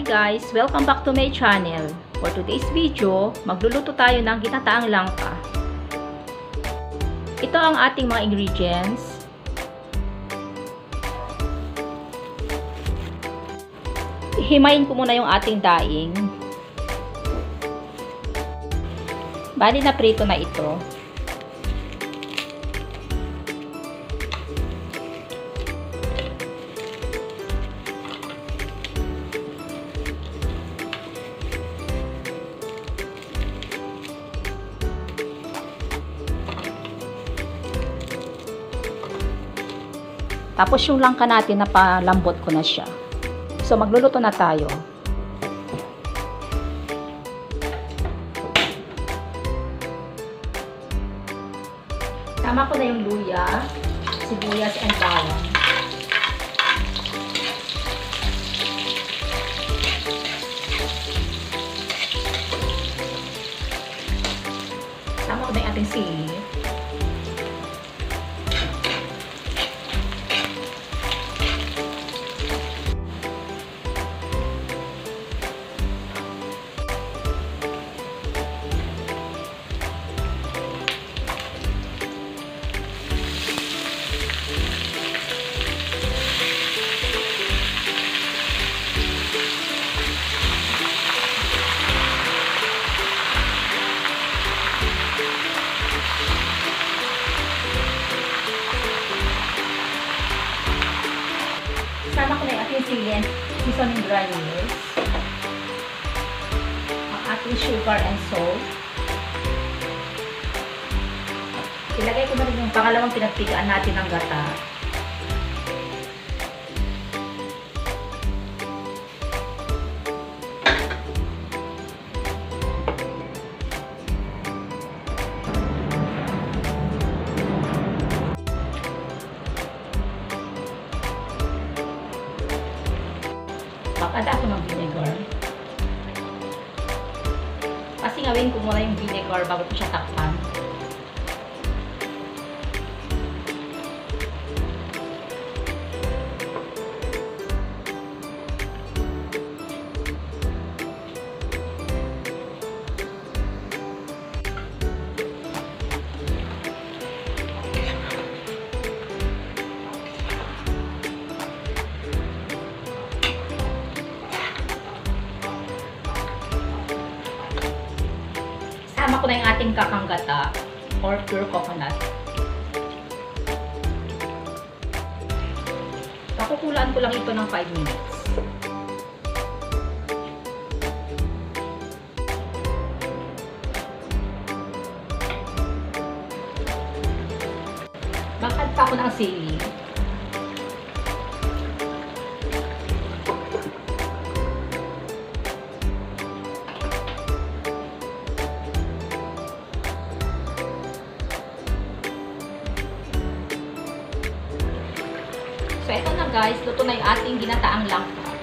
guys! Welcome back to my channel. For today's video, magluluto tayo ng ginataang langka. Ito ang ating mga ingredients. Himayin ko muna yung ating daing. Bali na prito na ito. Tapos yung langka natin, napalambot ko na siya. So, magluluto na tayo. Tama ko na yung luya, sibuyas, and bawang. Tama ko na yung ating sili. Sama ko na yung ating sili and seasoning granules, ang ating sugar and salt. Ilagay ko na rin yung pangalawang pinagpigaan natin ng gata. Mag-add ako ng vinegar. Kasi gawin ko muna yung vinegar bago ko siya takpan. Sama ko na yung ating kakanggata or pure coconut. Pakukulaan ko lang ito ng 5 minutes. Mag-add pa ako ng sili. So, ito na guys, luto na yung ating ginataang langka.